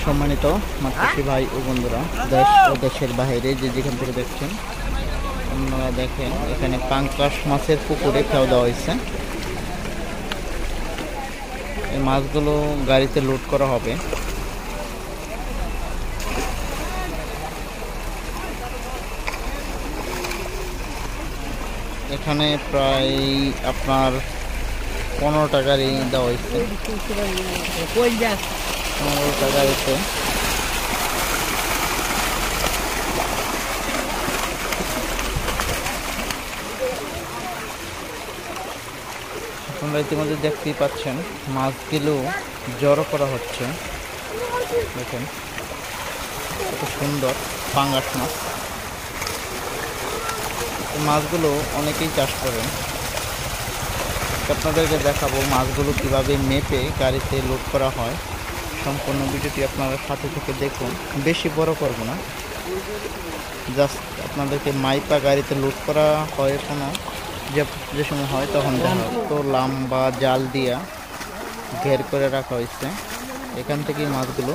সম্মানিত মাতৃ ভাই ও বন্ধুরা, দেশ ও দেশের বাইরে যে যেখান থেকে দেখছেন, আপনারা দেখেন এখানে পাঙ্কাশ মাছের পুকুরে খাওয়া দেওয়া হয়েছে। এই মাছগুলো গাড়িতে লোড করা হবে। এখানে প্রায় আপনার 15টা গাড়ি দেওয়া হয়েছে। 15টা গাড়িতে আপনারা ইতিমধ্যে দেখতেই পাচ্ছেন মাছগুলো জড়ো করা হচ্ছে। দেখেন কত সুন্দর পাঙ্গাস মাছ। এই মাছগুলো অনেকেই চাষ করেন। আপনাদেরকে দেখাবো মাছগুলো কিভাবে মেপে গাড়িতে লোড করা হয়। সম্পূর্ণ ভিডিওটি আপনারা সাথে থেকে দেখুন। বেশি বড় করব না, জাস্ট আপনাদেরকে মাইপা গাড়িতে লোড করা হয়। কোনো যে সময় হয় তখন দেখা তো লম্বা জাল দিয়া ঘের করে রাখা হয়েছে। এখান থেকেই মাছগুলো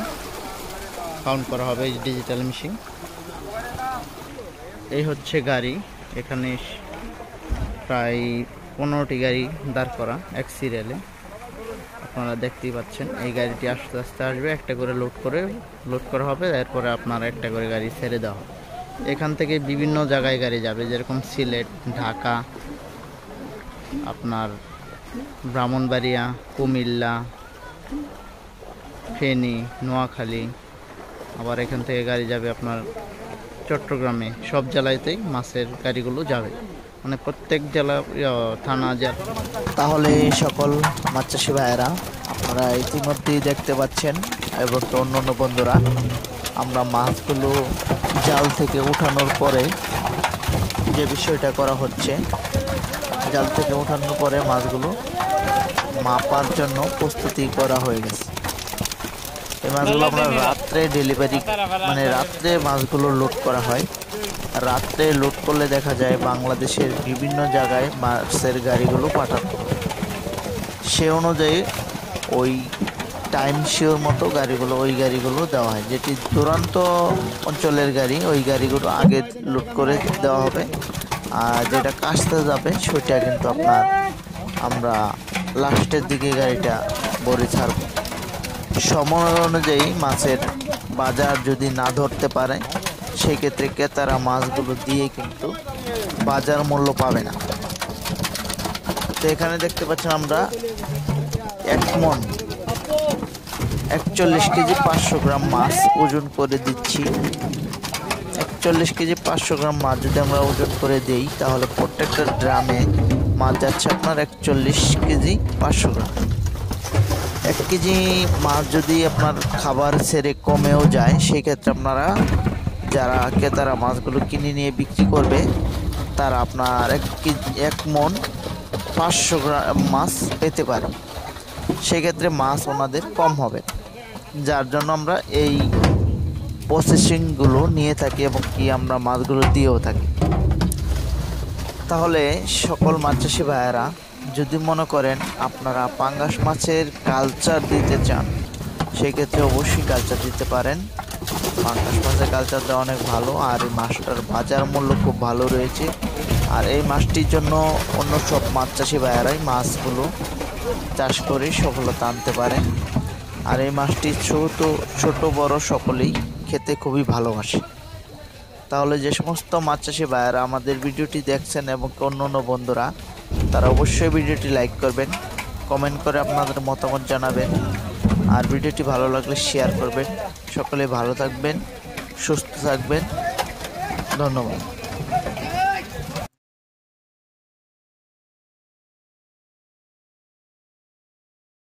কাউন্ট করা হবে ডিজিটাল মেশিন। এই হচ্ছে গাড়ি। এখানে প্রায় 15টি গাড়ি দাঁড় করা এক সিরিয়ালে। আপনারা দেখতেই পাচ্ছেন এই গাড়িটি আস্তে আস্তে আসবে, একটা করে লোড করা হবে। এরপরে আপনারা একটা করে গাড়ি ছেড়ে দেওয়া হবে। এখান থেকে বিভিন্ন জায়গায় গাড়ি যাবে, যেরকম সিলেট, ঢাকা, আপনার ব্রাহ্মণবাড়িয়া, কুমিল্লা, ফেনী, নোয়াখালী। আবার এখান থেকে গাড়ি যাবে আপনার চট্টগ্রামে। সব জেলাতেই মাছের গাড়িগুলো যাবে, মানে প্রত্যেক জেলা থানা জেলা। তাহলে সকল মাছ চাষি ভাইয়েরা, আপনারা ইতিমধ্যেই দেখতে পাচ্ছেন এবং অন্যান্য বন্ধুরা, আমরা মাছগুলো জাল থেকে উঠানোর পরে যে বিষয়টা করা হচ্ছে, জাল থেকে উঠানোর পরে মাছগুলো মাপার জন্য প্রস্তুতি করা হয়ে গেছে। এই মাছগুলো আমরা রাত্রে ডেলিভারি, মানে রাত্রে মাছগুলো লোড করা হয়। রাত্রে লোড করলে দেখা যায় বাংলাদেশের বিভিন্ন জায়গায় মাছের গাড়িগুলো পাঠানো হয়। সে অনুযায়ী ওই টাইম শিওর মতো ওই গাড়িগুলো দেওয়া হয়। যেটি দূরান্ত অঞ্চলের গাড়ি, ওই গাড়িগুলো আগে লোড করে দেওয়া হবে। আর যেটা কাছতে যাবে সেটা কিন্তু আমরা লাস্টের দিকে গাড়িটা ভরে ছাড়ব। সময় অনুযায়ী মাছের বাজার যদি না ধরতে পারে, সেই ক্ষেত্রে ক্রেতারা মাছগুলো দিয়ে কিন্তু বাজার মূল্য পাবে না। তো এখানে দেখতে পাচ্ছেন আমরা 1 মণ 41 কেজি 500 গ্রাম মাছ ওজন করে দিচ্ছি। 41 কেজি 500 গ্রাম মাছ যদি আমরা ওজন করে দেই, তাহলে প্রত্যেকটা ড্রামে মাছ যাচ্ছে আপনার 41 কেজি 500 গ্রাম। 1 কেজি মাছ যদি আপনার খাবার ছেড়ে কমেও যায়, সেই ক্ষেত্রে আপনারা যারা ক্রেতারা মাছগুলো কিনে নিয়ে বিক্রি করবে, তারা আপনার 1 মণ 500 গ্রাম মাছ পেতে পারে। সেক্ষেত্রে মাছ ওনাদের কম হবে, যার জন্য আমরা এই প্রসেসিংগুলো নিয়ে থাকি এবং আমরা মাছগুলো দিয়েও থাকি। তাহলে সকল মাছ চাষি ভাইয়েরা, যদি মনে করেন আপনারা পাঙ্গাস মাছের কালচার দিতে চান, সেক্ষেত্রে অবশ্যই কালচার দিতে পারেন। পাঙ্গাস মাছের কালচার দেওয়া অনেক ভালো, আর এই মাছটার বাজার মূল্য খুব ভালো রয়েছে। আর এই মাছটির জন্য অন্য সব মাছ চাষি ভাইয়েরাই মাছগুলো চাষ করে সফলতা আনতে পারে। আর এই মাছটি ছোট বড় সকলেই খেতে খুবই ভালোবাসে। তাহলে যে সমস্ত মাছ চাষি ভাইয়েরা আমাদের ভিডিওটি দেখছেন এবং অন্য বন্ধুরা, তারা অবশ্যই ভিডিওটি লাইক করবেন, কমেন্ট করে আপনাদের মতামত জানাবেন। আর ভিডিওটি ভালো লাগলে শেয়ার করবেন। সকলে ভালো থাকবেন, সুস্থ থাকবেন। ধন্যবাদ।